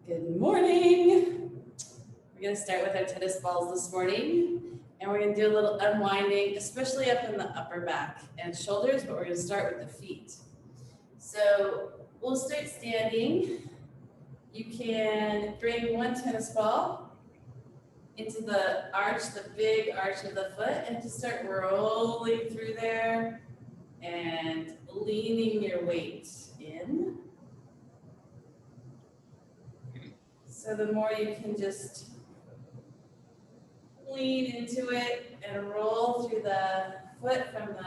Good morning. We're going to start with our tennis balls this morning, and we're going to do a little unwinding, especially up in the upper back and shoulders, but we're going to start with the feet. So we'll start standing. You can bring one tennis ball into the arch, the big arch of the foot, and just start rolling through there and leaning your weight in. So the more you can just lean into it and roll through the foot from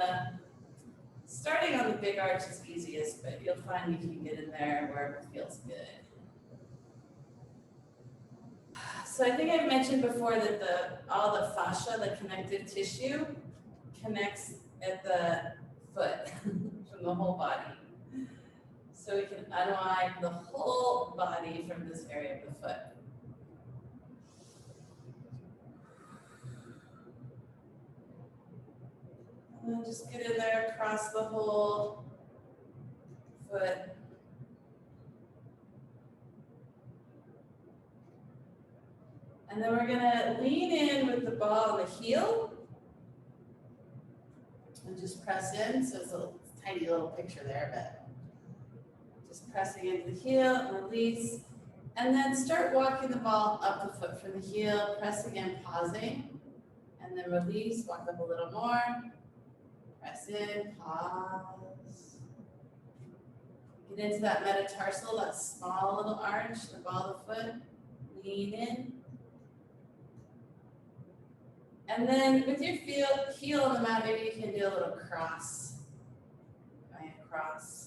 starting on the big arch is easiest, but you'll find you can get in there wherever it feels good. So I think I've mentioned before that all the fascia, the connective tissue, connects at the foot from the whole body. So we can unwind the whole body from this area of the foot. And then just get in there across the whole foot. And then we're gonna lean in with the ball on the heel and just press in. So it's a tiny little picture there, but just pressing into the heel and release. And then start walking the ball up the foot from the heel, pressing and pausing. And then release, walk up a little more. Press in, pause. Get into that metatarsal, that small little arch, the ball of the foot. Lean in. And then with your heel on the mat, maybe you can do a little cross. Going across.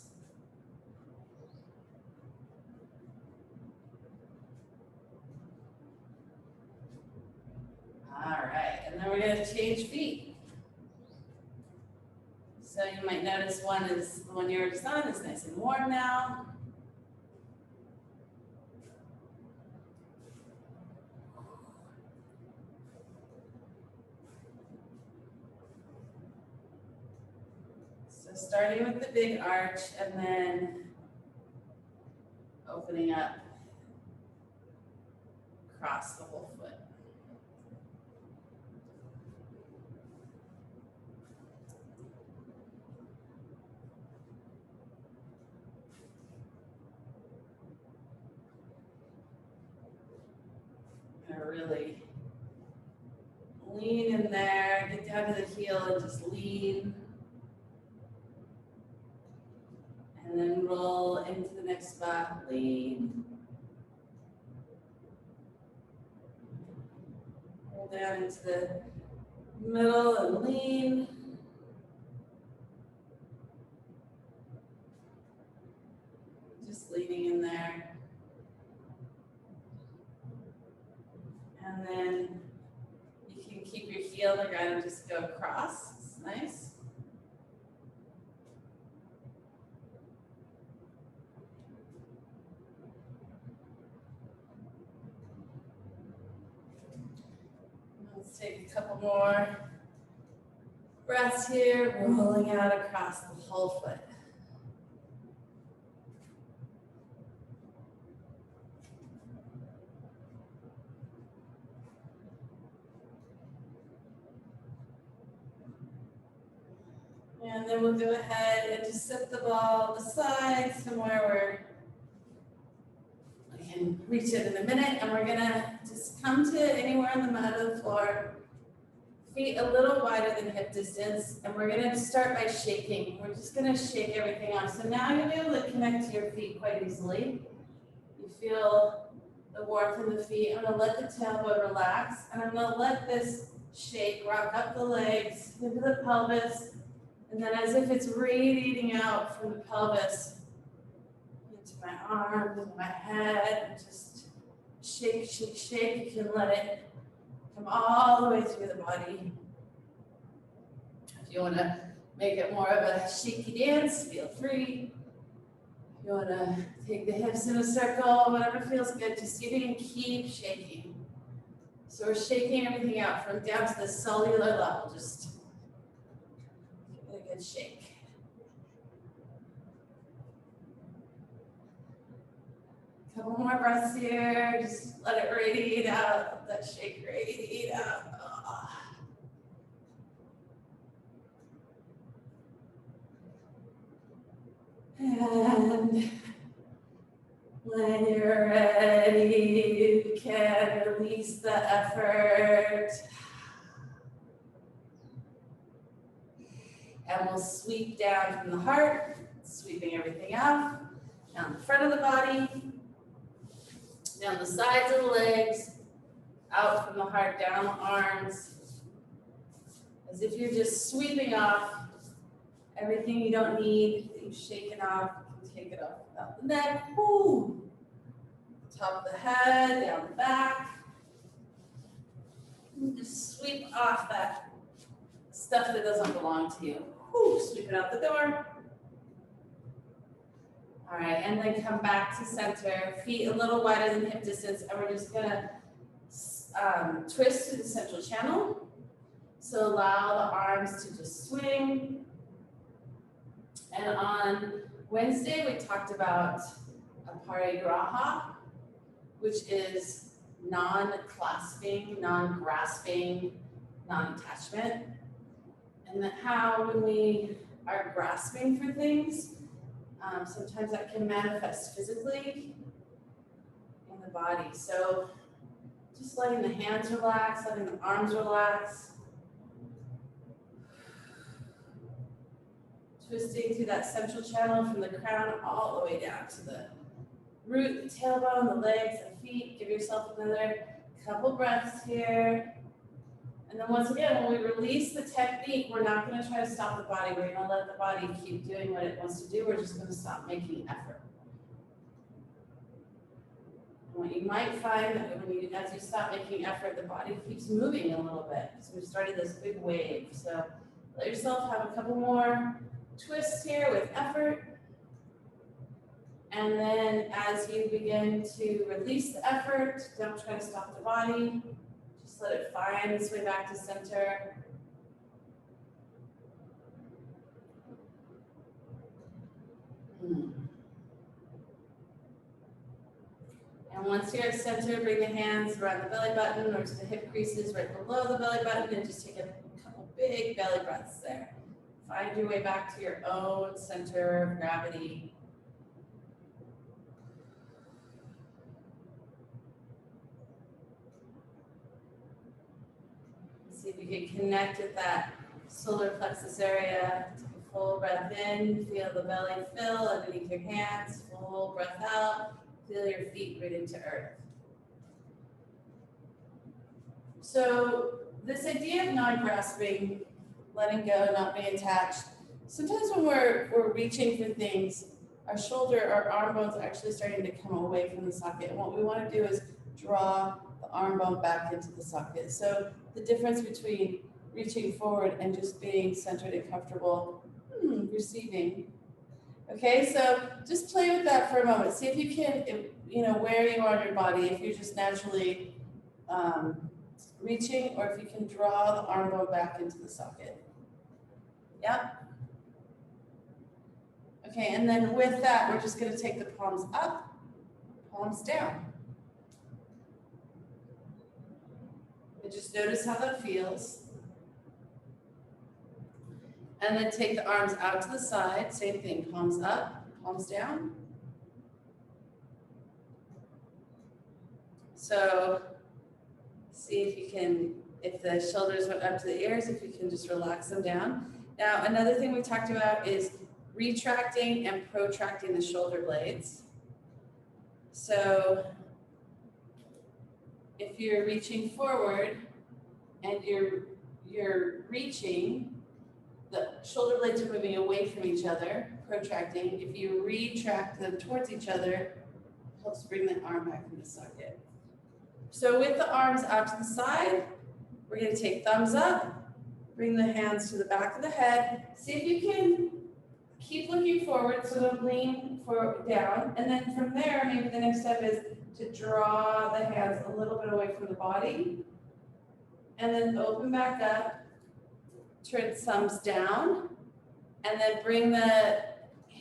All right, and then we're going to change feet. So you might notice the one you're just on is nice and warm now. So starting with the big arch and then opening up across the whole foot. Really lean in there, get down to the heel and just lean. And then roll into the next spot, lean. Roll down into the middle and lean. Just leaning in there. And then you can keep your heel on the ground and just go across. It's nice. Let's take a couple more breaths here, rolling out across the whole foot. And then we'll go ahead and just set the ball aside somewhere where we can reach it in a minute. And we're gonna just come to anywhere on the mat or the floor, feet a little wider than hip distance. And we're gonna start by shaking. We're just gonna shake everything off. So now you'll be able to connect to your feet quite easily. You feel the warmth in the feet. I'm gonna let the tailbone relax. And I'm gonna let this shake, rock up the legs into the pelvis. And then as if it's radiating out from the pelvis into my arms, into my head, and just shake, shake, shake. You can let it come all the way through the body. If you want to make it more of a shaky dance, feel free. If you want to take the hips in a circle, whatever feels good, just see if you can keep shaking. So we're shaking everything out from down to the cellular level, just good shake. Couple more breaths here. Just let it radiate out. Let that shake radiate out. And when you're ready, you can release the effort. And we'll sweep down from the heart, sweeping everything out, down the front of the body, down the sides of the legs, out from the heart, down the arms, as if you're just sweeping off everything you don't need, that you've shaken off. You can take it off out the neck, whoo, top of the head, down the back. And just sweep off that stuff that doesn't belong to you. Whoo, sweep it out the door. All right, and then come back to center, feet a little wider than hip distance, and we're just gonna twist to the central channel. So allow the arms to just swing. And on Wednesday, we talked about aparigraha, which is non-clasping, non-grasping, non-attachment. And that how when we are grasping for things, sometimes that can manifest physically in the body. So just letting the hands relax, letting the arms relax. Twisting through that central channel from the crown all the way down to the root, the tailbone, the legs, the feet. Give yourself another couple breaths here. And then once again, when we release the technique, we're not going to try to stop the body. We're going to let the body keep doing what it wants to do. We're just going to stop making effort. And what you might find that as you stop making effort, the body keeps moving a little bit. So we've started this big wave. So let yourself have a couple more twists here with effort. And then as you begin to release the effort, don't try to stop the body. Just let it find its way back to center. And once you're at center, bring the hands around the belly button or to the hip creases right below the belly button and just take a couple big belly breaths there. Find your way back to your own center of gravity. See if you can connect with that solar plexus area. Take a full breath in, feel the belly fill underneath your hands. Full breath out, feel your feet right into earth. So this idea of non-grasping, letting go, not being attached. Sometimes when we're reaching for things, our shoulder, our arm bones are actually starting to come away from the socket. And what we want to do is draw the arm bone back into the socket. So the difference between reaching forward and just being centered and comfortable, receiving. Okay, so just play with that for a moment. See if you can, where you are in your body, if you're just naturally reaching or if you can draw the arm bone back into the socket. Yep. Okay, and then with that, we're just going to take the palms up, palms down. And just notice how that feels. And then take the arms out to the side, same thing, palms up, palms down. So see if you can, if the shoulders went up to the ears, if you can just relax them down. Now, another thing we talked about is retracting and protracting the shoulder blades. So if you're reaching forward and you're reaching, the shoulder blades are moving away from each other, protracting. If you retract them towards each other, it helps bring the arm back in the socket. So with the arms out to the side, we're going to take thumbs up, bring the hands to the back of the head. See if you can keep looking forward, so don't lean forward down. And then from there, maybe the next step is to draw the hands a little bit away from the body. And then open back up, turn thumbs down, and then bring the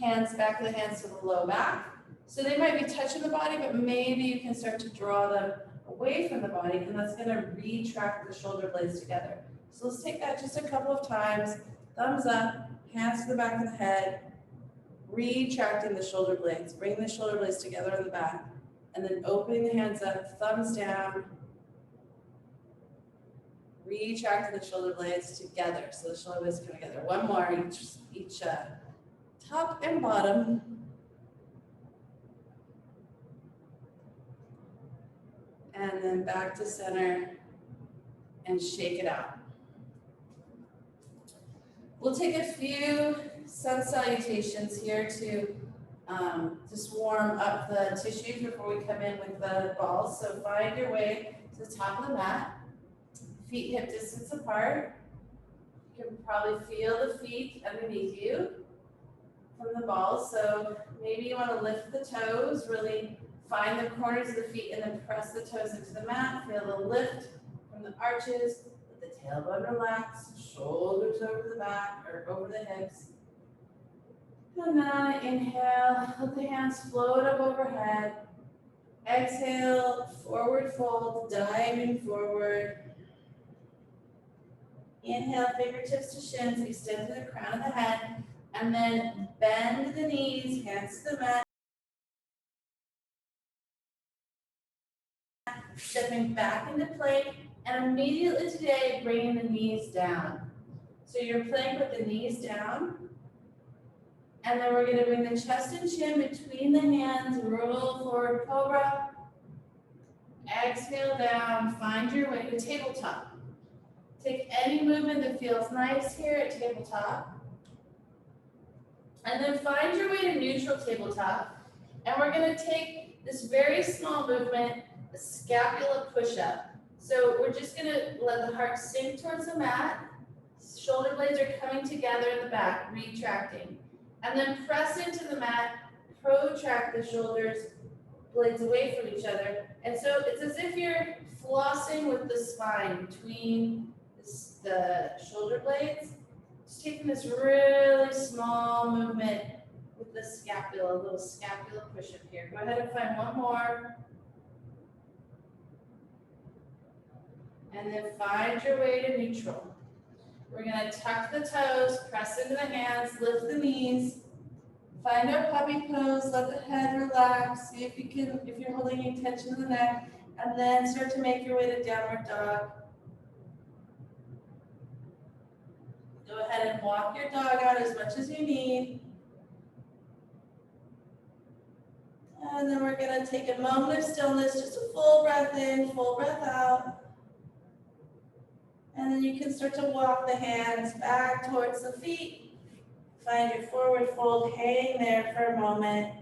hands, back of the hands to the low back. So they might be touching the body, but maybe you can start to draw them away from the body, and that's gonna retract the shoulder blades together. So let's take that just a couple of times. Thumbs up, hands to the back of the head, retracting the shoulder blades, bringing the shoulder blades together on the back, and then opening the hands up, thumbs down, retracting the shoulder blades together. So the shoulder blades come together. One more, each top and bottom. And then back to center and shake it out. We'll take a few sun salutations here to just warm up the tissues before we come in with the balls. So find your way to the top of the mat, feet hip distance apart. You can probably feel the feet underneath you from the balls. So maybe you want to lift the toes, really find the corners of the feet and then press the toes into the mat. Feel the lift from the arches. Let the tailbone relax, shoulders over the back or over the hips. And then inhale, let the hands float up overhead. Exhale, forward fold, diving forward. Inhale, fingertips to shins, extend to the crown of the head. And then bend the knees, hands to the mat. Stepping back into plank, and immediately today, bringing the knees down. So you're plank with the knees down. And then we're going to bring the chest and chin between the hands, roll forward cobra. Exhale down, find your way to tabletop. Take any movement that feels nice here at tabletop. And then find your way to neutral tabletop. And we're going to take this very small movement, the Scapula Push-Up. So we're just going to let the heart sink towards the mat. Shoulder blades are coming together in the back, retracting. And then press into the mat, protract the shoulders, blades away from each other. And so it's as if you're flossing with the spine between the shoulder blades. Just taking this really small movement with the scapula, a little scapula push-up here. Go ahead and find one more. And then find your way to neutral. We're going to tuck the toes, press into the hands, lift the knees. Find our puppy pose, let the head relax. See if you can, if you're holding any tension in the neck, and then start to make your way to downward dog. Go ahead and walk your dog out as much as you need. And then we're going to take a moment of stillness, just a full breath in, full breath out. And then you can start to walk the hands back towards the feet. Find your forward fold, hang there for a moment.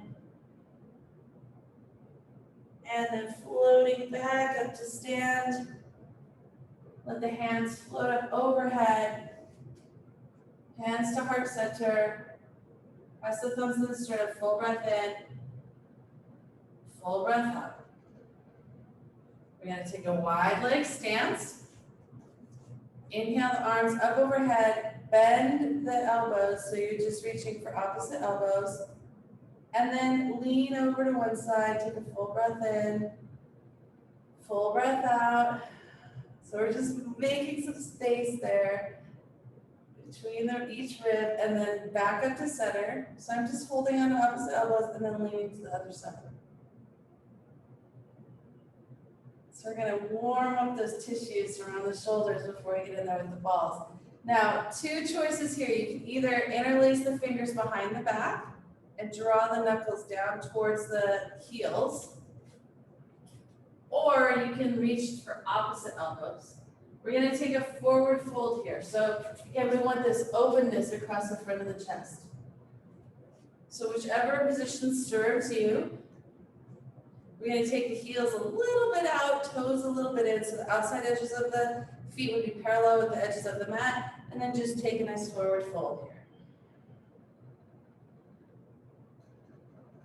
And then floating back up to stand. Let the hands float up overhead. Hands to heart center. Press the thumbs in the sternum, full breath in. Full breath out. We're going to take a wide leg stance. Inhale the arms up overhead, bend the elbows, so you're just reaching for opposite elbows. And then lean over to one side, take a full breath in, full breath out. So we're just making some space there between each rib, and then back up to center. So I'm just holding on to opposite elbows and then leaning to the other side. So we're going to warm up those tissues around the shoulders before we get in there with the balls. Now, two choices here. You can either interlace the fingers behind the back and draw the knuckles down towards the heels, or you can reach for opposite elbows. We're going to take a forward fold here. So again, we want this openness across the front of the chest. So whichever position serves you. We're going to take the heels a little bit out, toes a little bit in, so the outside edges of the feet would be parallel with the edges of the mat, and then just take a nice forward fold here.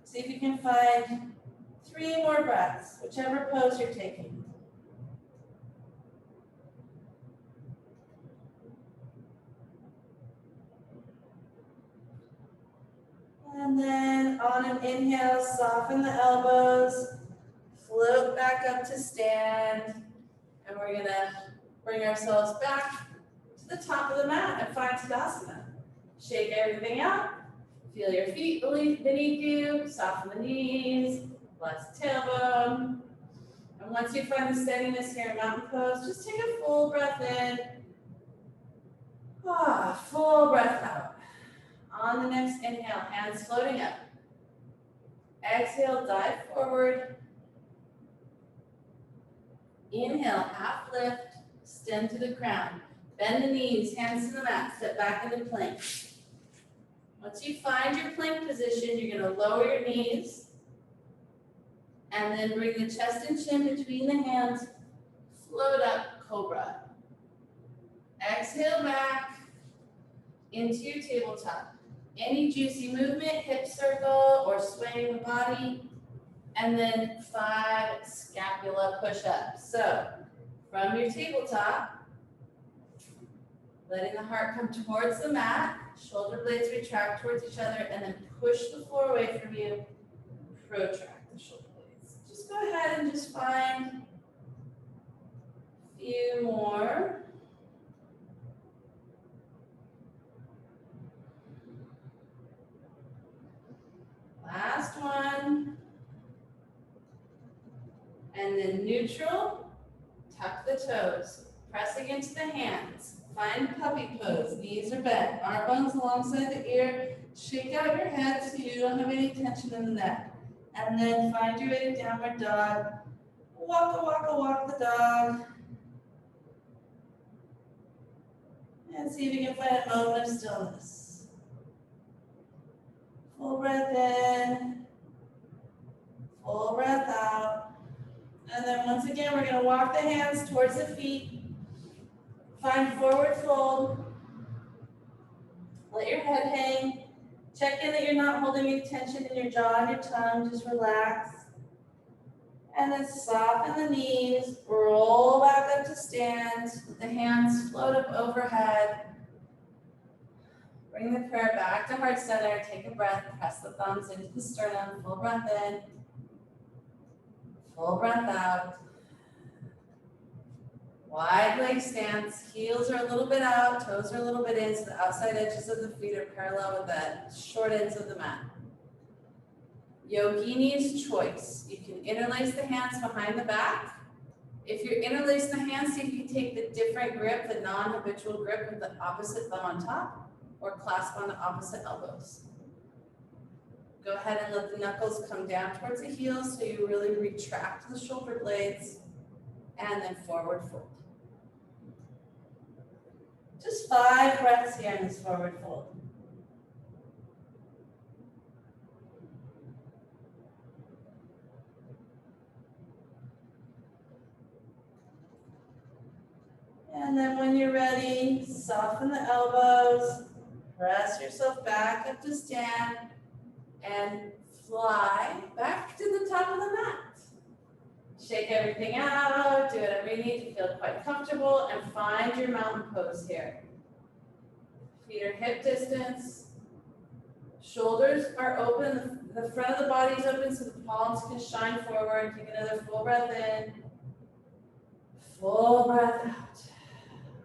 See if you can find 3 more breaths, whichever pose you're taking. And then then on an inhale, soften the elbows, float back up to stand, and we're gonna bring ourselves back to the top of the mat and find Tadasana. Shake everything out, feel your feet beneath you, soften the knees, relax the tailbone. And once you find the steadiness here in mountain pose, just take a full breath in. Full breath out. On the next inhale, hands floating up. Exhale, dive forward. Inhale, half lift, extend to the crown. Bend the knees, hands to the mat, step back into plank. Once you find your plank position, you're going to lower your knees and then bring the chest and chin between the hands, float up, cobra. Exhale back into your tabletop. Any juicy movement, hip circle or swaying the body, and then 5 scapula push-ups. So from your tabletop, letting the heart come towards the mat, shoulder blades retract towards each other, and then push the floor away from you, protract the shoulder blades. Just go ahead and just find a few more. Last one. And then neutral, tuck the toes, pressing into the hands. Find puppy pose, knees are bent, arm bones alongside the ear. Shake out your head so you don't have any tension in the neck. And then find your way to downward dog. Walk the dog. And see if you can find a moment of stillness. Full breath in, full breath out. And then once again, we're going to walk the hands towards the feet. Find forward fold. Let your head hang. Check in that you're not holding any tension in your jaw and your tongue. Just relax. And then soften the knees. Roll back up to stand. Let the hands float up overhead. Bring the prayer back to heart center. Take a breath. Press the thumbs into the sternum. Full breath in. Full breath out. Wide leg stance, heels are a little bit out, toes are a little bit in, so the outside edges of the feet are parallel with the short ends of the mat. Yogini's choice. You can interlace the hands behind the back. If you're interlacing the hands, see if you can take the different grip, the non-habitual grip with the opposite thumb on top, or clasp on the opposite elbows. Go ahead and let the knuckles come down towards the heels so you really retract the shoulder blades, and then forward fold. Just 5 breaths here in this forward fold. And then when you're ready, soften the elbows, press yourself back up to stand, and fly back to the top of the mat. Shake everything out, do whatever you need to feel quite comfortable, and find your mountain pose here. Feet are hip distance. Shoulders are open, the front of the body is open so the palms can shine forward. Take another full breath in, full breath out.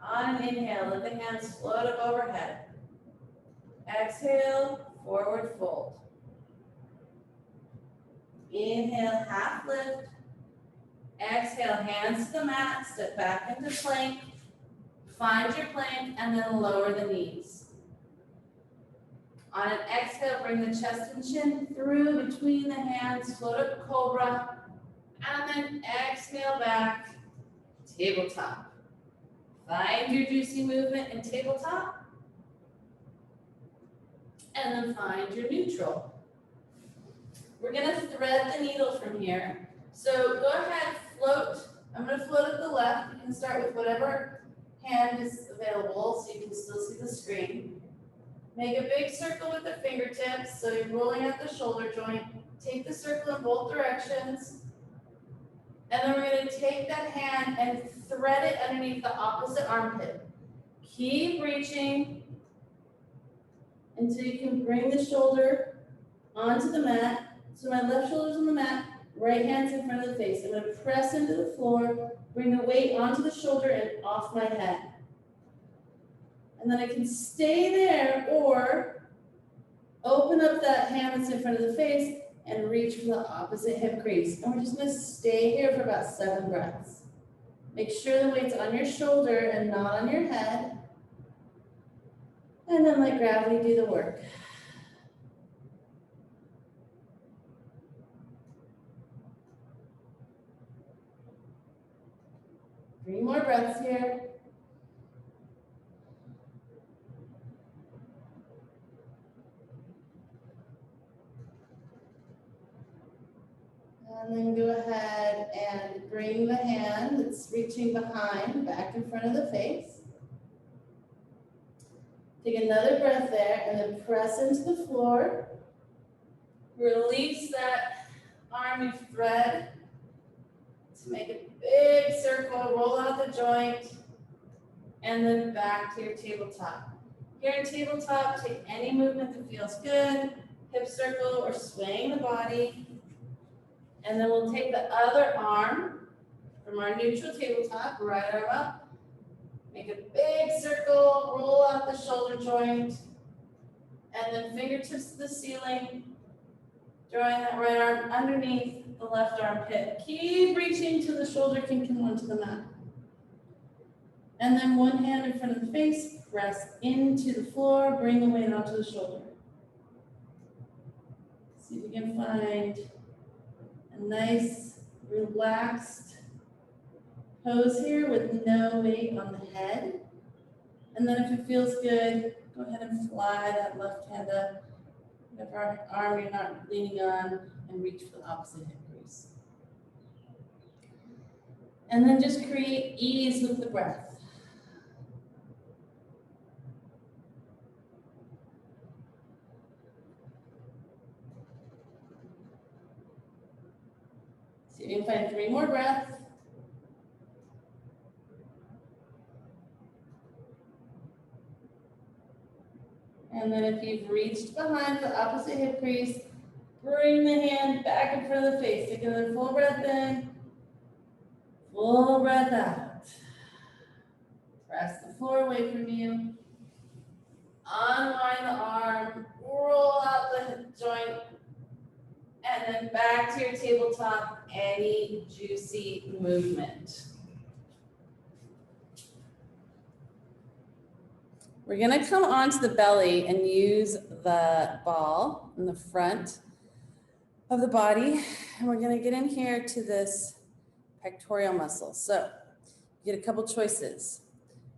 On an inhale, let the hands float up overhead. Exhale, forward fold. Inhale, half lift. Exhale, hands to the mat, step back into plank. Find your plank and then lower the knees. On an exhale, bring the chest and chin through between the hands, float up cobra, and then exhale back, tabletop. Find your juicy movement in tabletop, and then find your neutral. We're gonna thread the needle from here. So go ahead, float. I'm gonna float at the left. You can start with whatever hand is available so you can still see the screen. Make a big circle with the fingertips, so you're rolling out the shoulder joint. Take the circle in both directions. And then we're going to take that hand and thread it underneath the opposite armpit. Keep reaching until you can bring the shoulder onto the mat. So my left shoulder's on the mat, right hand's in front of the face. I'm going to press into the floor, bring the weight onto the shoulder and off my head. And then I can stay there or open up that hand that's in front of the face and reach for the opposite hip crease. And we're just going to stay here for about 7 breaths. Make sure the weight's on your shoulder and not on your head. And then let gravity do the work. Three more breaths here. And then go ahead and bring the hand that's reaching behind back in front of the face. Take another breath there and then press into the floor. Release that arm you thread to make a big circle, roll out the joint, and then back to your tabletop. Here in tabletop, take any movement that feels good, hip circle or swaying the body. And then we'll take the other arm from our neutral tabletop, right arm up. Make a big circle, roll out the shoulder joint, and then fingertips to the ceiling, drawing that right arm underneath the left armpit. Keep reaching till the shoulder can come onto the mat. And then one hand in front of the face, press into the floor, bring the weight onto the shoulder. See if you can find a nice, relaxed pose here with no weight on the head. And then if it feels good, go ahead and fly that left hand up. Whatever arm you're not leaning on, and reach for the opposite hip crease. And then just create ease with the breath. See if you can find 3 more breaths. And then if you've reached behind the opposite hip crease, bring the hand back in front of the face. Take another full breath in, full breath out. Press the floor away from you. Unwind the arm, roll out the joint, and then back to your tabletop, any juicy movement. We're gonna come onto the belly and use the ball in the front of the body. And we're gonna get in here to this pectoral muscle. So you get a couple choices.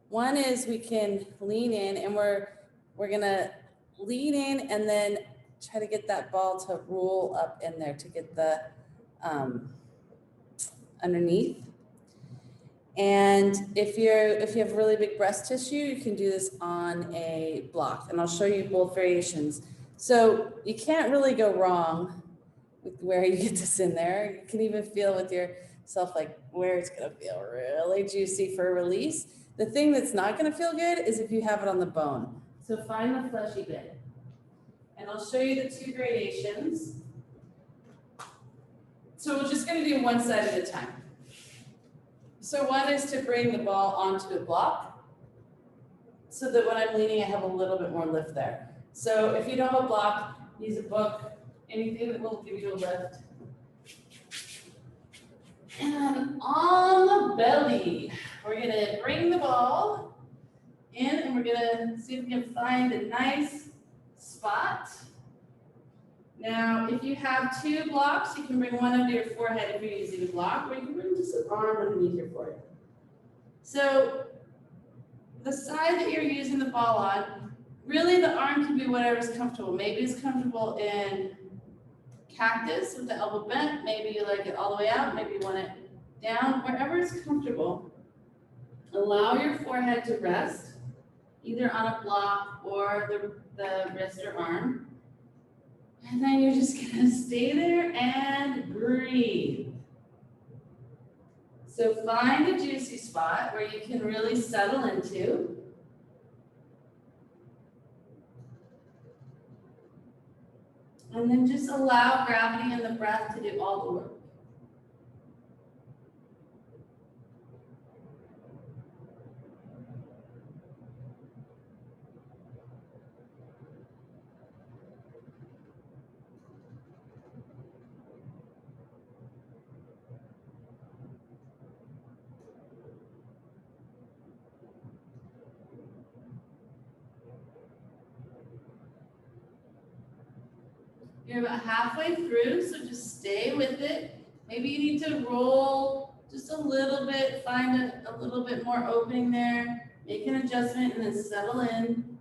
One is we can lean in and we're gonna lean in and then try to get that ball to roll up in there to get the underneath. And if you have really big breast tissue, you can do this on a block. And I'll show you both variations. So you can't really go wrong with where you get this in there. You can even feel with yourself like where it's gonna feel really juicy for release. The thing that's not gonna feel good is if you have it on the bone. So find the fleshy bit. And I'll show you the 2 gradations. So we're just gonna do one side at a time. So one is to bring the ball onto a block so that when I'm leaning, I have a little bit more lift there. So if you don't have a block, use a book, anything that will give you a lift. And on the belly, we're gonna bring the ball in and we're gonna see if we can find a nice spot. Now, if you have 2 blocks, you can bring one under your forehead if you're using a block, or you can bring just an arm underneath your forehead. So the side that you're using the ball on, really the arm can be whatever's comfortable. Maybe it's comfortable in cactus with the elbow bent. Maybe you like it all the way out. Maybe you want it down. Wherever it's comfortable, allow your forehead to rest, either on a block or the wrist or arm. And then you're just gonna stay there and breathe. So find a juicy spot where you can really settle into. And then just allow gravity and the breath to do all the work. You're about halfway through, so just stay with it. Maybe you need to roll just a little bit, find a little bit more opening there, make an adjustment, and then settle in.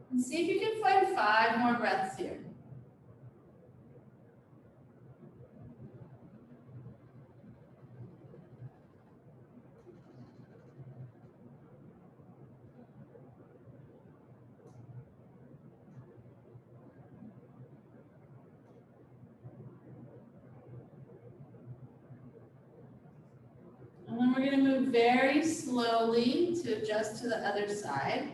And see if you can find 5 more breaths here. And then we're going to move very slowly to adjust to the other side.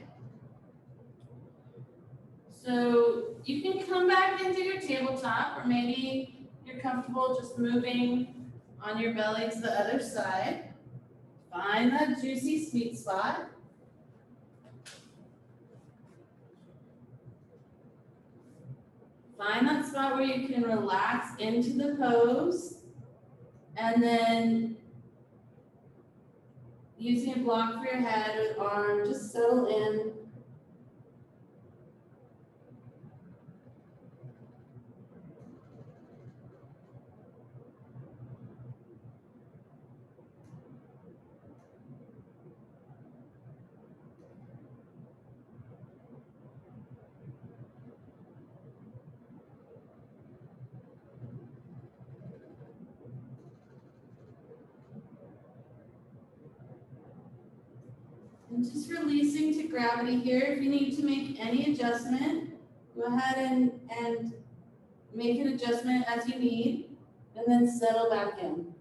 So you can come back into your tabletop, or maybe you're comfortable just moving on your belly to the other side. Find that juicy sweet spot. Find that spot where you can relax into the pose, and then using a block for your head with arm, just settle in. And just releasing to gravity here. If you need to make any adjustment, go ahead and make an adjustment as you need, and then settle back in.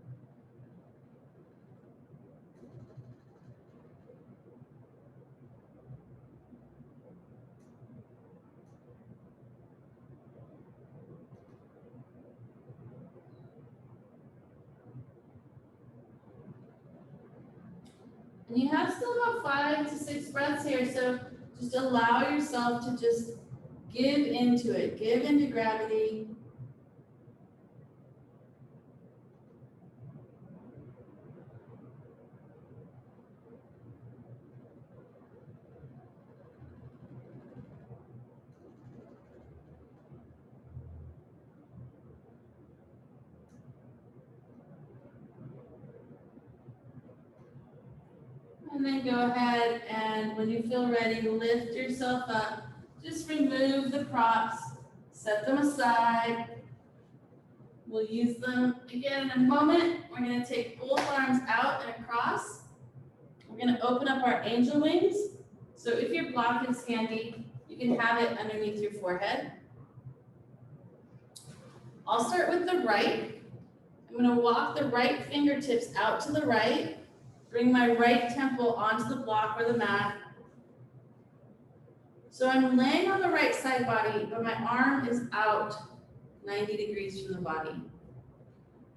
And you have still about 5 to 6 breaths here, so just allow yourself to just give into it, give into gravity. And then go ahead and when you feel ready, lift yourself up. Just remove the props, set them aside. We'll use them again in a moment. We're going to take both arms out and across. We're going to open up our angel wings. So if your block is handy, you can have it underneath your forehead. I'll start with the right. I'm going to walk the right fingertips out to the right. Bring my right temple onto the block or the mat. So I'm laying on the right side body, but my arm is out 90 degrees from the body.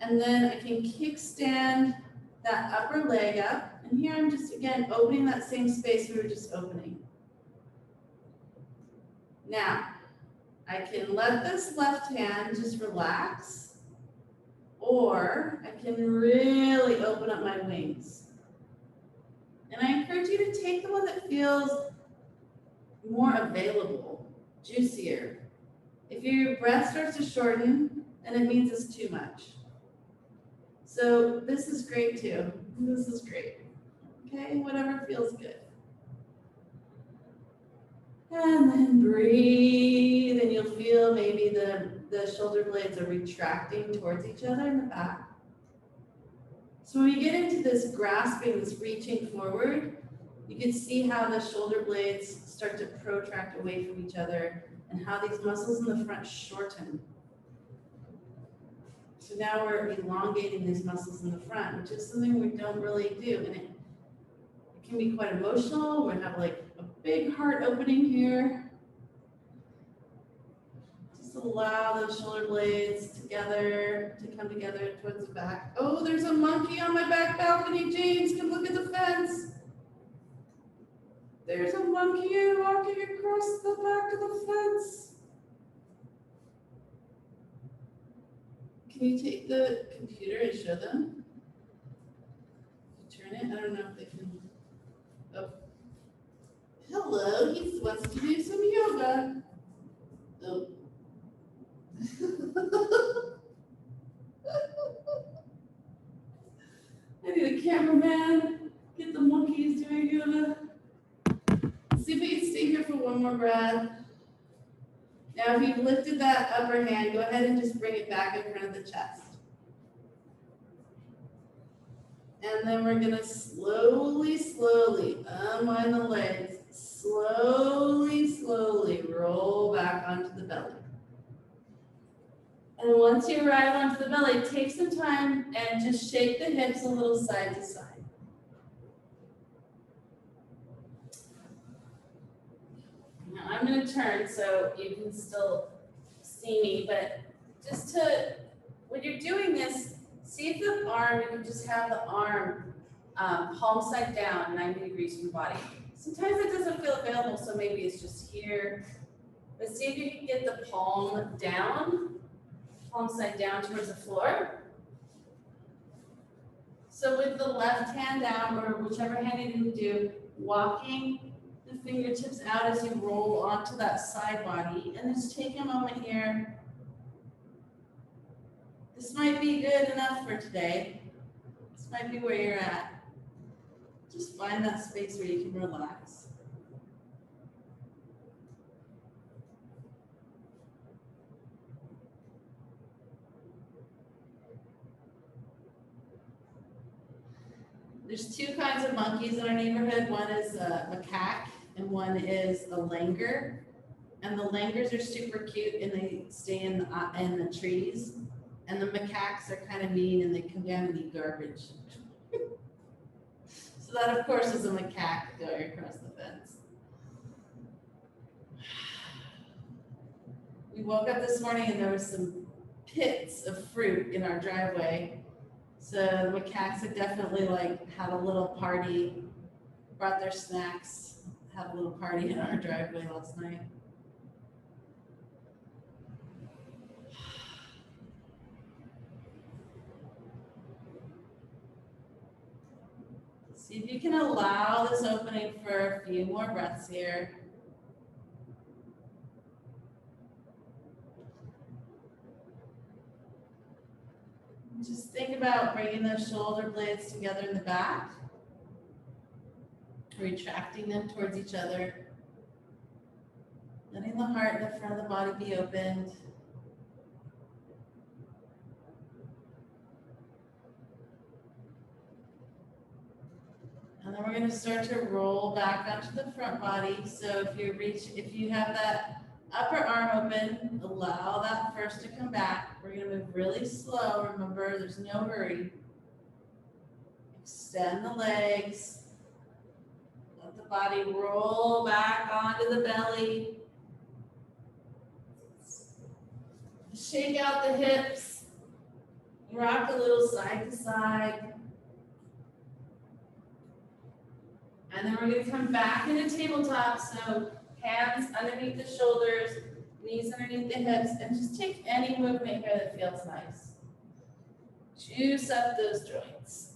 And then I can kickstand that upper leg up. And here I'm just, again, opening that same space we were just opening. Now, I can let this left hand just relax, or I can really open up my wings. And I encourage you to take the one that feels more available, juicier. If your breath starts to shorten, then it means it's too much. So this is great too. This is great. Okay, whatever feels good. And then breathe, and you'll feel maybe the shoulder blades are retracting towards each other in the back. So when we get into this grasping, this reaching forward, You can see how the shoulder blades start to protract away from each other and how these muscles in the front shorten. So now we're elongating these muscles in the front, which is something we don't really do. And it can be quite emotional. We have like a big heart opening here. Just allow those shoulder blades together to come together towards the back. Oh, there's a monkey on my back balcony, James. Come look at the fence. There's a monkey walking across the back of the fence. Can you take the computer and show them? Turn it? I don't know if they can. Oh. Hello, he wants to do some yoga. Oh. I need a cameraman. Get the monkeys doing yoga. See if we can stay here for one more breath. Now, if you've lifted that upper hand, go ahead and just bring it back in front of the chest. And then we're gonna slowly unwind the legs. Slowly roll back onto the belly. And once you arrive onto the belly, take some time and just shake the hips a little side to side. Now I'm going to turn so you can still see me, but just to, when you're doing this, see if the arm, you can just have the arm palm side down, 90 degrees from your body. Sometimes it doesn't feel available, so maybe it's just here. But see if you can get the palm down, palm side down towards the floor. So with the left hand down, or whichever hand you do, walking the fingertips out as you roll onto that side body, and just take a moment here. This might be good enough for today. This might be where you're at. Just find that space where you can relax. There's two kinds of monkeys in our neighborhood. One is a macaque and one is a langur. And the langurs are super cute and they stay in the trees. And the macaques are kind of mean and they come down and eat garbage. So that, of course, is a macaque going across the fence. We woke up this morning and there was some pits of fruit in our driveway. So the macaques had definitely had a little party, brought their snacks, had a little party in our driveway last night. See if you can allow this opening for a few more breaths here. Just think about bringing those shoulder blades together in the back, retracting them towards each other, letting the heart and the front of the body be opened. And then we're going to start to roll back onto the front body. So if you have that upper arm open, allow that first to come back. We're going to move really slow. Remember, there's no hurry. Extend the legs. Let the body roll back onto the belly. Shake out the hips. Rock a little side to side. And then we're going to come back into tabletop. So hands underneath the shoulders, knees underneath the hips, and just take any movement here that feels nice. Juice up those joints.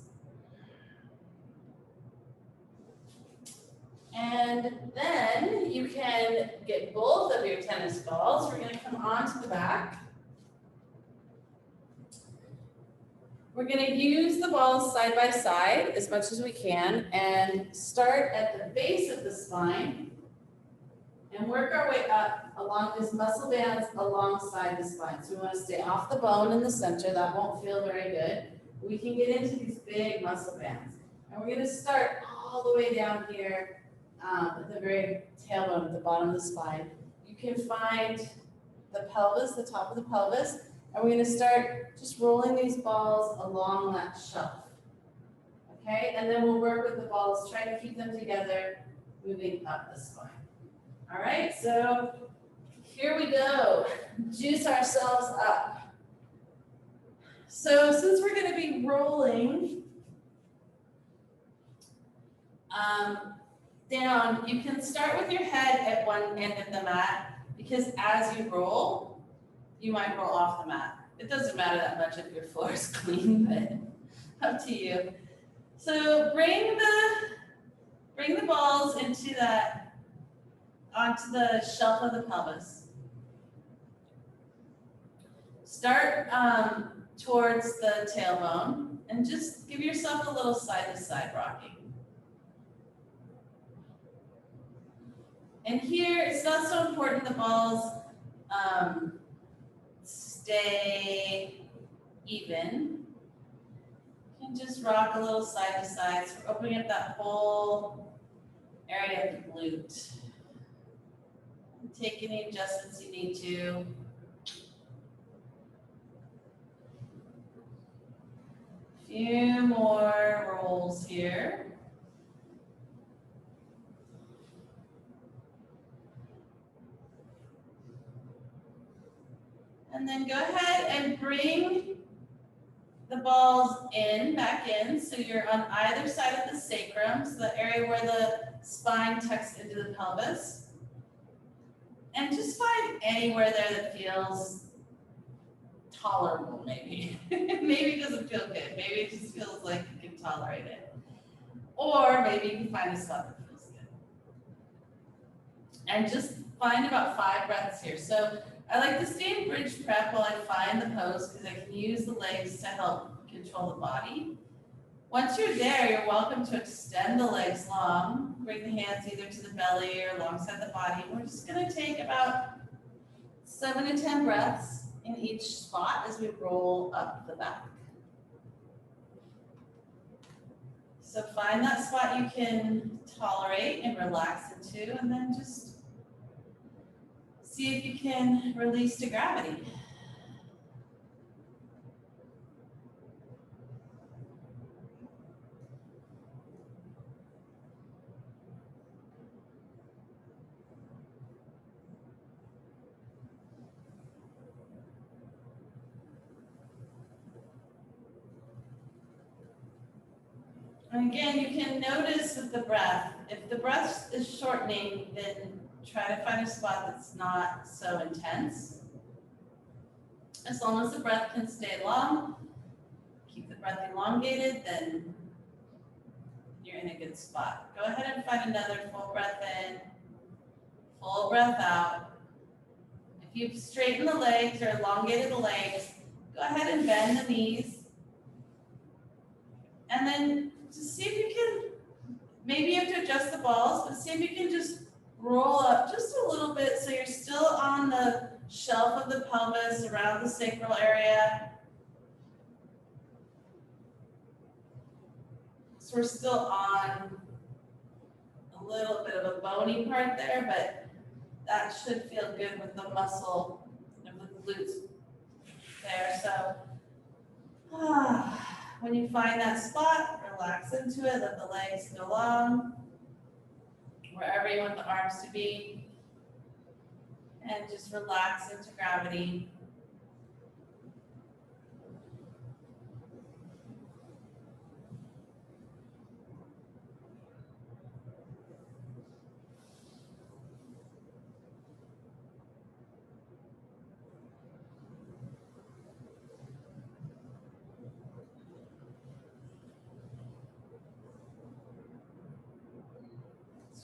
And then you can get both of your tennis balls. We're going to come onto the back. We're going to use the balls side by side as much as we can and start at the base of the spine and work our way up along these muscle bands alongside the spine. So we want to stay off the bone in the center. That won't feel very good. We can get into these big muscle bands. And we're going to start all the way down here at the very tailbone at the bottom of the spine. You can find the pelvis, the top of the pelvis, and we're going to start just rolling these balls along that shelf. Okay, and then we'll work with the balls, try to keep them together, moving up the spine. All right, so here we go. Juice ourselves up. So since we're going to be rolling down, you can start with your head at one end of the mat, because as you roll, you might roll off the mat. It doesn't matter that much if your floor is clean, but up to you. So bring the balls into that, onto the shelf of the pelvis. Start towards the tailbone and just give yourself a little side-to-side rocking. And here, it's not so important the balls stay even. You can just rock a little side to side. So we're opening up that whole area of the glute. Take any adjustments you need to. A few more rolls here. And then go ahead and bring the balls back in, so you're on either side of the sacrum, so the area where the spine tucks into the pelvis. And just find anywhere there that feels tolerable, maybe. Maybe it doesn't feel good. Maybe it just feels like you can tolerate it. Or maybe you can find a spot that feels good. And just find about 5 breaths here. So I like to stay in bridge prep while I find the pose, because I can use the legs to help control the body. Once you're there, you're welcome to extend the legs long. Bring the hands either to the belly or alongside the body. We're just going to take about 7 to 10 breaths in each spot as we roll up the back. So find that spot you can tolerate and relax into, and then just see if you can release to gravity. And again, you can notice with the breath, if the breath is shortening, then try to find a spot that's not so intense. As long as the breath can stay long, keep the breath elongated, then you're in a good spot. Go ahead and find another full breath in, full breath out. If you've straightened the legs or elongated the legs, go ahead and bend the knees. And then just see if you can, maybe you have to adjust the balls, but see if you can just roll up just a little bit so you're still on the shelf of the pelvis around the sacral area. So we're still on a little bit of a bony part there, but that should feel good with the muscle of the glutes there. So when you find that spot, relax into it, let the legs go long, wherever you want the arms to be, and just relax into gravity.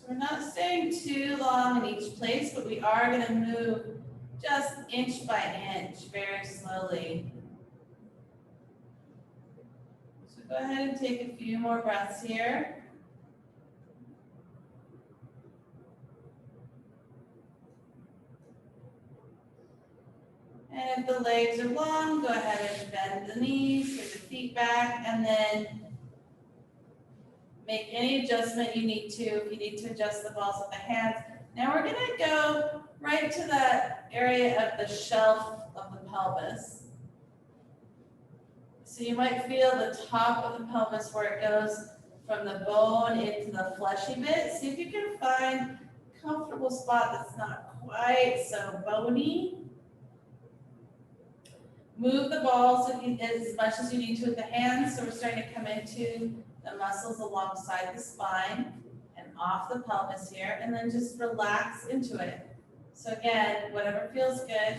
We're not staying too long in each place, but we are going to move just inch by inch, very slowly. So go ahead and take a few more breaths here. And if the legs are long, go ahead and bend the knees, take the feet back, and then Make any adjustment you need to. If you need to adjust the balls with the hands. Now we're gonna go right to that area of the shelf of the pelvis. So you might feel the top of the pelvis where it goes from the bone into the fleshy bit. See if you can find a comfortable spot that's not quite so bony. Move the balls as much as you need to with the hands. So we're starting to come into the muscles alongside the spine and off the pelvis here, and then just relax into it. So again, whatever feels good.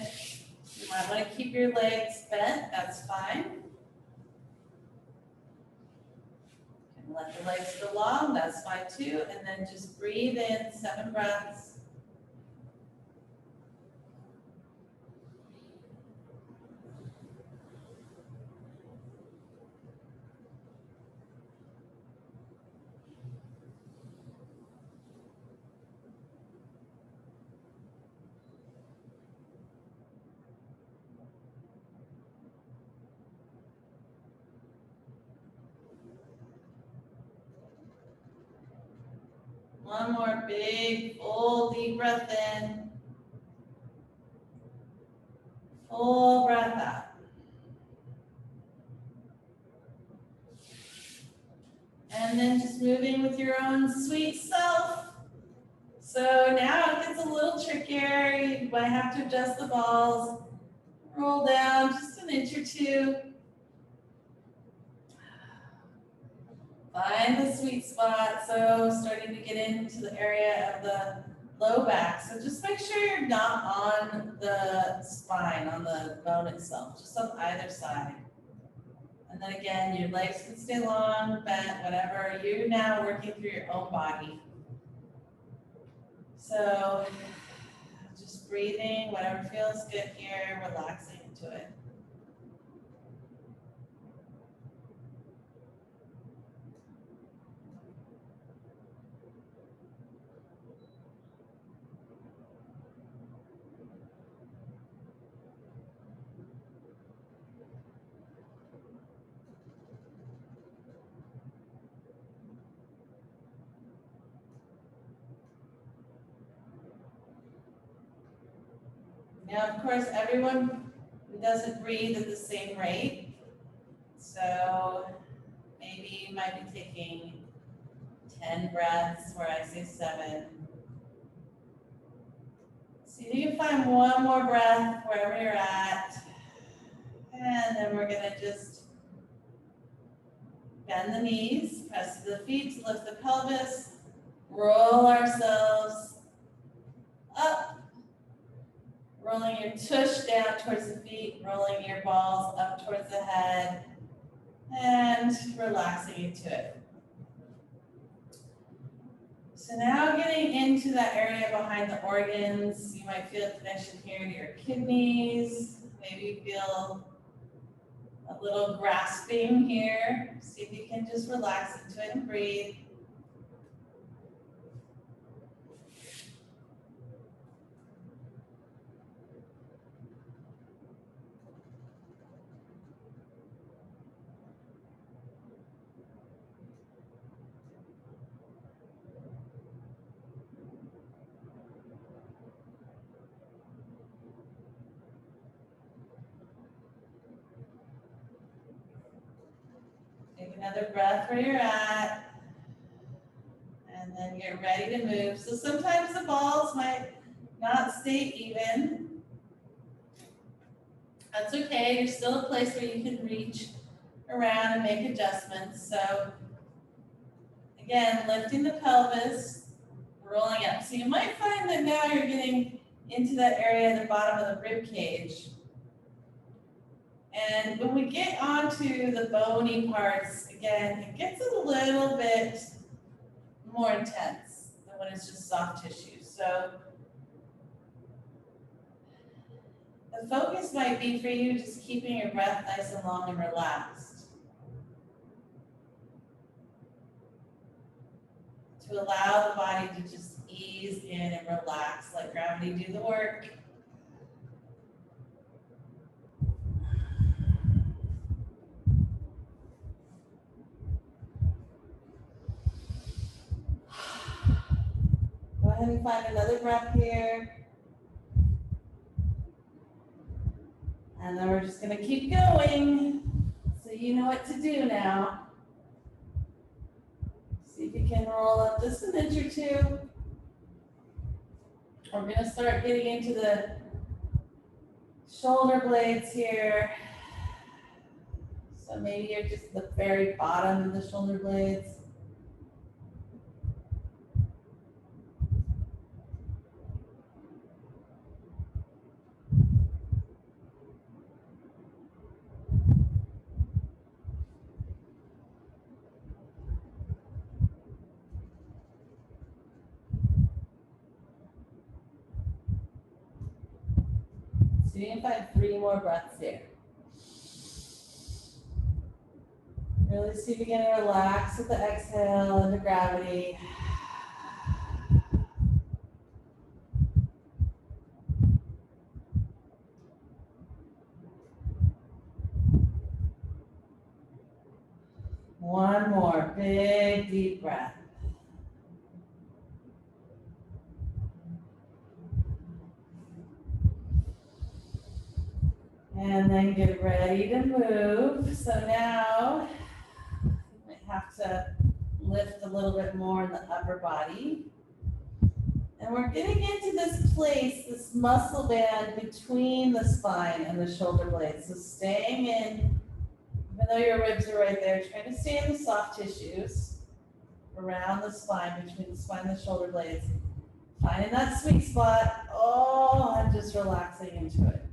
You might want to keep your legs bent, that's fine. And let the legs go long, that's fine too. And then just breathe in 7 breaths. One more big, full, deep breath in. Full breath out. And then just moving with your own sweet self. So now it gets a little trickier. You might have to adjust the balls. Roll down just an inch or two. Find the sweet spot. So starting to get into the area of the low back. So just make sure you're not on the spine, on the bone itself, just on either side. And then again, your legs can stay long, bent, whatever. You're now working through your own body. So just breathing, whatever feels good here, relaxing into it. Now, of course, everyone doesn't breathe at the same rate. So maybe you might be taking 10 breaths where I say 7. See if you can find one more breath wherever you're at. And then we're gonna just bend the knees, press the feet to lift the pelvis, roll ourselves up. Rolling your tush down towards the feet, rolling your balls up towards the head, and relaxing into it. So now getting into that area behind the organs, you might feel a connection here to your kidneys. Maybe you feel a little grasping here. See if you can just relax into it and breathe. Take another breath where you're at. And then get ready to move. So sometimes the balls might not stay even. That's okay. You're still a place where you can reach around and make adjustments. So again, lifting the pelvis, rolling up. So you might find that now you're getting into that area at the bottom of the rib cage. And when we get onto the bony parts, again, it gets a little bit more intense than when it's just soft tissue. So the focus might be for you just keeping your breath nice and long and relaxed. To allow the body to just ease in and relax, let gravity do the work. then we find another breath here. And then we're just gonna keep going. So you know what to do now. See if you can roll up just an inch or two. We're gonna start getting into the shoulder blades here. So maybe you're just the very bottom of the shoulder blades. So you can find 3 more breaths here. Really see if you can relax with the exhale into gravity. One more big deep breath. And then get ready to move. So now you might have to lift a little bit more in the upper body. And we're getting into this place, this muscle band between the spine and the shoulder blades. So staying in, even though your ribs are right there, trying to stay in the soft tissues around the spine, between the spine and the shoulder blades. Finding that sweet spot. Oh, I'm just relaxing into it.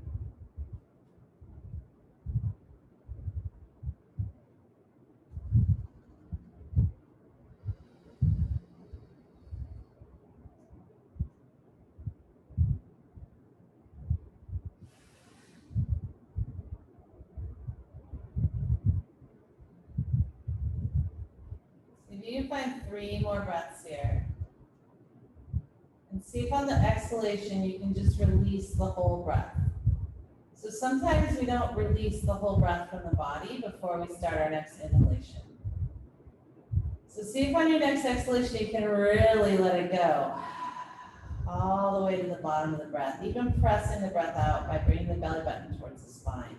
You can find 3 more breaths here. And see if on the exhalation you can just release the whole breath. So sometimes we don't release the whole breath from the body before we start our next inhalation. So see if on your next exhalation you can really let it go. All the way to the bottom of the breath. Even pressing the breath out by bringing the belly button towards the spine.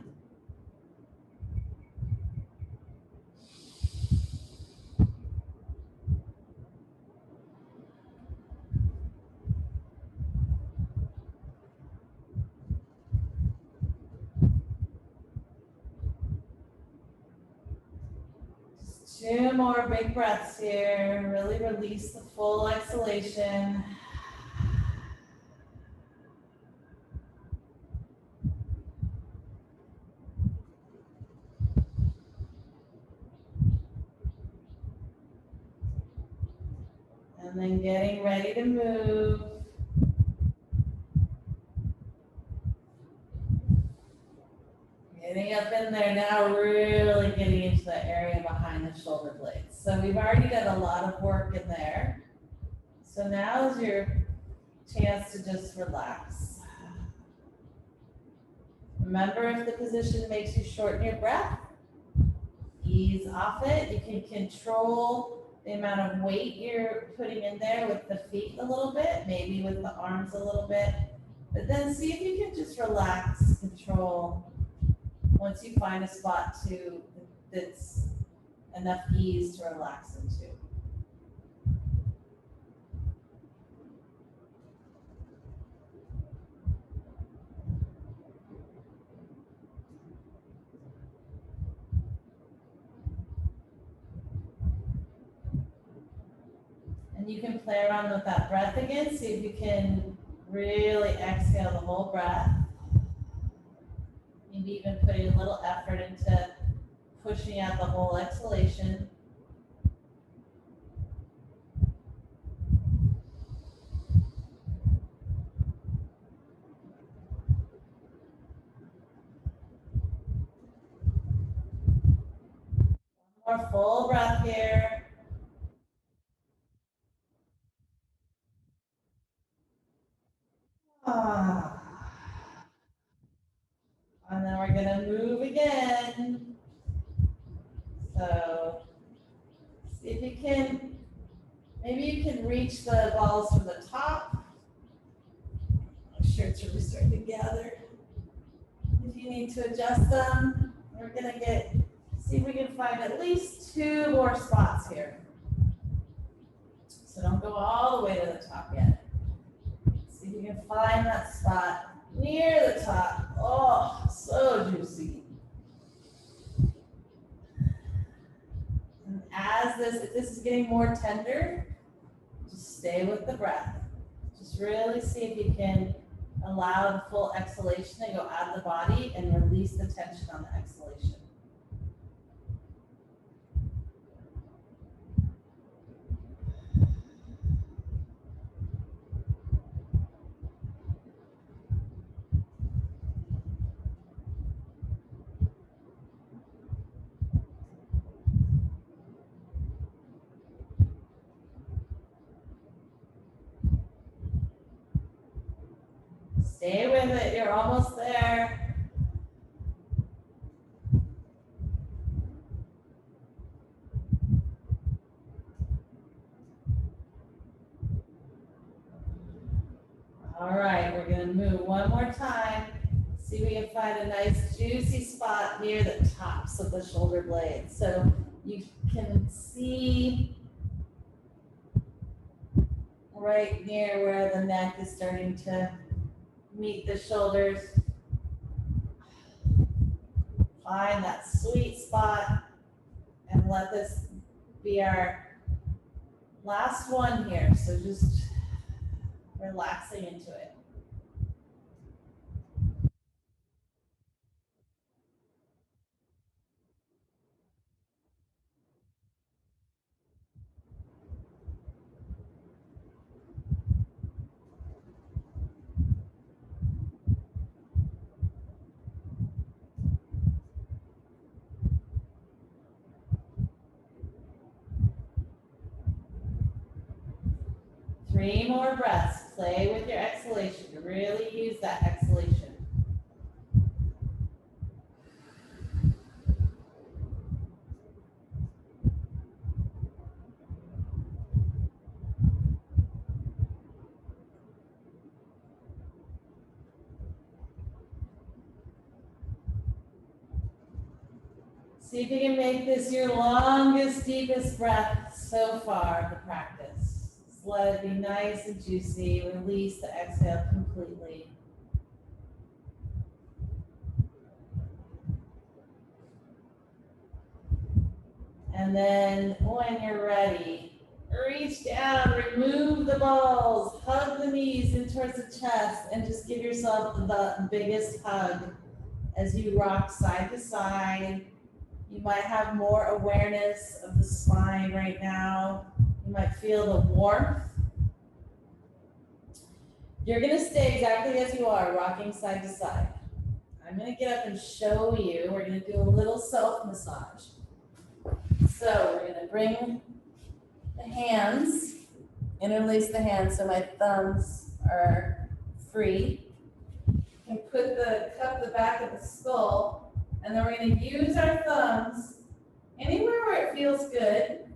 Just 2 more big breaths here. Really release the full exhalation. And then getting ready to move. Getting up in there now, really getting into the area behind the shoulder blades. So we've already done a lot of work in there. So now is your chance to just relax. Remember, if the position makes you shorten your breath, ease off it. You can control the amount of weight you're putting in there with the feet a little bit, maybe with the arms a little bit. But then see if you can just relax, control. Once you find a spot that's enough ease to relax into. And you can play around with that breath again. See if you can really exhale the whole breath. Maybe even putting a little effort into pushing out the whole exhalation. One more full breath here. And then we're gonna move again. So see if you can Maybe you can reach the balls from the top. My shirt's really starting to gather. If you need to adjust them, we're gonna see if we can find at least 2 more spots here. So don't go all the way to the top yet. See if you can find that spot near the top. Oh, so juicy. And if this is getting more tender, just stay with the breath. Just really see if you can allow the full exhalation to go out of the body and release the tension on the exhalation. Stay with it, you're almost there. All right, we're gonna move one more time. See if we can find a nice juicy spot near the tops of the shoulder blades. So you can see right near where the neck is starting to meet the shoulders. Find that sweet spot and let this be our last one here. So just relaxing into it. Three more breaths. Play with your exhalation. Really use that exhalation. See if you can make this your longest, deepest breath so far of the practice. Just let it be nice and juicy. Release the exhale completely. And then when you're ready, reach down, remove the balls, hug the knees in towards the chest, and just give yourself the biggest hug as you rock side to side. You might have more awareness of the spine right now. You might feel the warmth. You're gonna stay exactly as you are, rocking side to side. I'm gonna get up and show you. We're gonna do a little self-massage. So we're gonna bring the hands, interlace the hands so my thumbs are free. You can cup the back of the skull. And then we're going to use our thumbs anywhere where it feels good,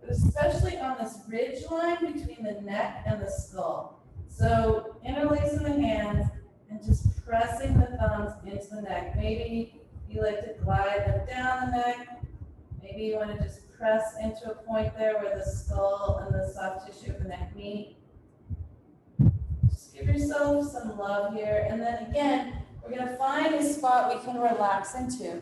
but especially on this ridge line between the neck and the skull. So interlacing the hands and just pressing the thumbs into the neck. Maybe you like to glide them down the neck. Maybe you want to just press into a point there where the skull and the soft tissue of the neck meet. Just give yourself some love here. And then again, we're going to find a spot we can relax into.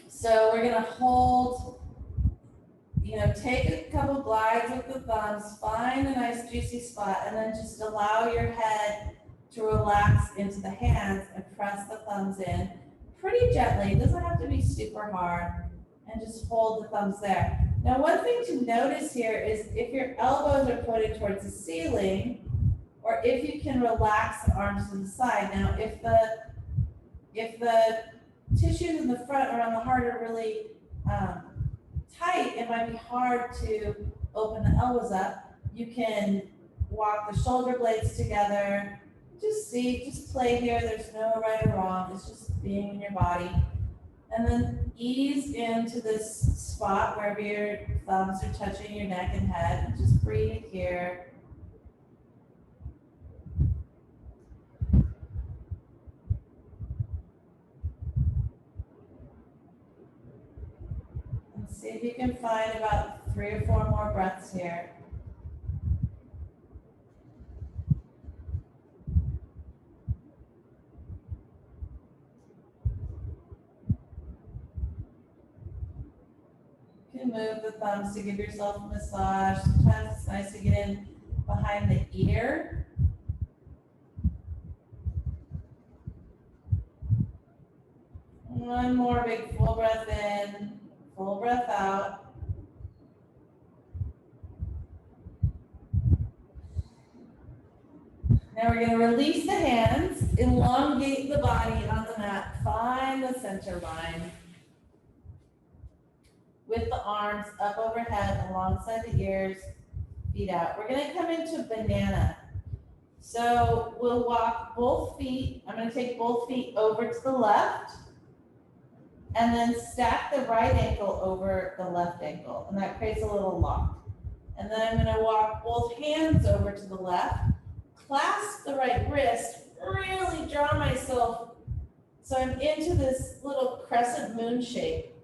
So we're going to hold, take a couple glides with the thumbs, find a nice juicy spot, and then just allow your head to relax into the hands and press the thumbs in pretty gently. It doesn't have to be super hard, and just hold the thumbs there. Now, one thing to notice here is if your elbows are pointed towards the ceiling, or if you can relax the arms to the side. Now, if the tissues in the front around the heart are really tight, it might be hard to open the elbows up. You can walk the shoulder blades together. Just play here. There's no right or wrong. It's just being in your body. And then ease into this spot wherever your thumbs are touching your neck and head. And just breathe here. And see if you can find about 3 or 4 more breaths here. You can move the thumbs to give yourself a massage. Sometimes it's nice to get in behind the ear. One more big full breath in, full breath out. Now we're going to release the hands, elongate the body on the mat, find the center line. With the arms up overhead, alongside the ears, feet out. We're going to come into banana. So we'll walk both feet. I'm going to take both feet over to the left, and then stack the right ankle over the left ankle, and that creates a little lock. And then I'm going to walk both hands over to the left, clasp the right wrist, really draw myself so I'm into this little crescent moon shape.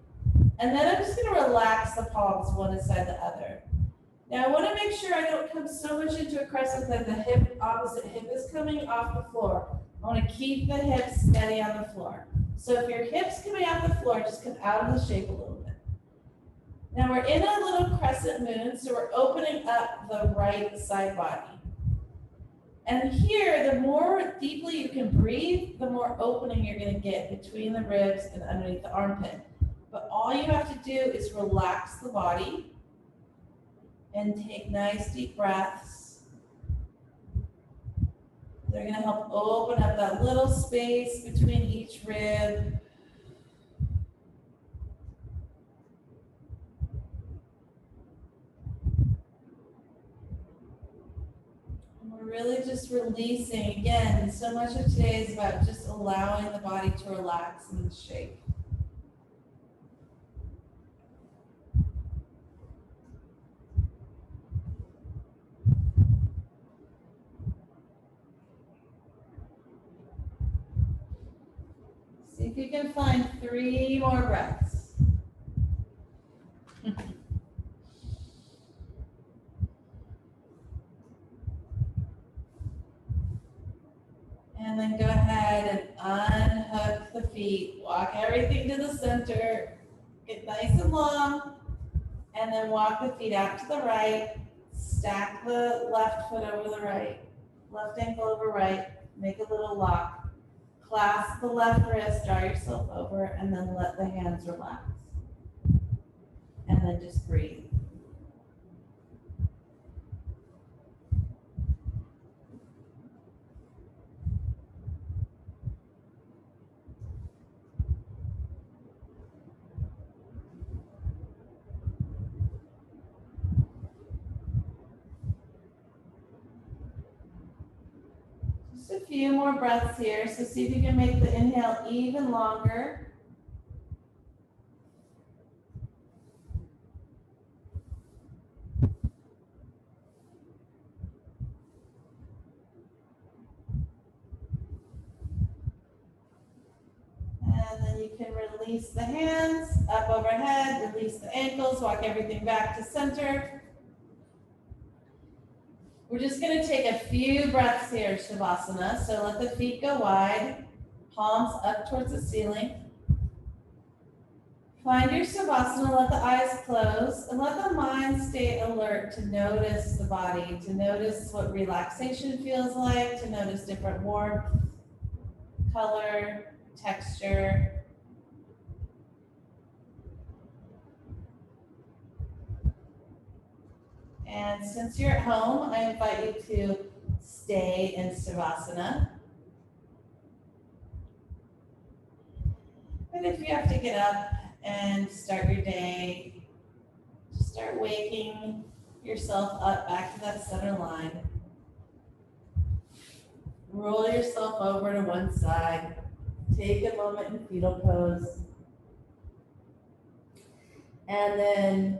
And then I'm just going to relax the palms one inside the other. Now I want to make sure I don't come so much into a crescent that the opposite hip is coming off the floor. I want to keep the hips steady on the floor. So if your hip's coming off the floor, just come out of the shape a little bit. Now we're in a little crescent moon, so we're opening up the right side body. And here, the more deeply you can breathe, the more opening you're going to get between the ribs and underneath the armpit. But all you have to do is relax the body and take nice deep breaths. They're going to help open up that little space between each rib. And we're really just releasing. Again, so much of today is about just allowing the body to relax and shake. See if you can find 3 more breaths. And then go ahead and unhook the feet. Walk everything to the center. Get nice and long. And then walk the feet out to the right. Stack the left foot over the right. Left ankle over right. Make a little lock. Clasp the left wrist, draw yourself over, and then let the hands relax. And then just breathe. Just a few more breaths here. So see if you can make the inhale even longer. And then you can release the hands up overhead, release the ankles, walk everything back to center. We're just going to take a few breaths here, Savasana. So let the feet go wide, palms up towards the ceiling. Find your Savasana, let the eyes close, and let the mind stay alert to notice the body, to notice what relaxation feels like, to notice different warmth, color, texture. And since you're at home, I invite you to stay in Savasana. And if you have to get up and start your day, just start waking yourself up back to that center line. Roll yourself over to one side. Take a moment in fetal pose. And then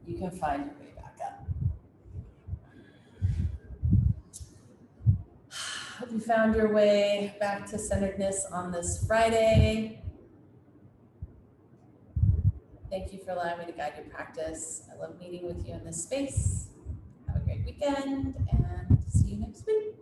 you can find your way back up. Hope you found your way back to centeredness on this Friday. Thank you for allowing me to guide your practice. I love meeting with you in this space. Have a great weekend and see you next week.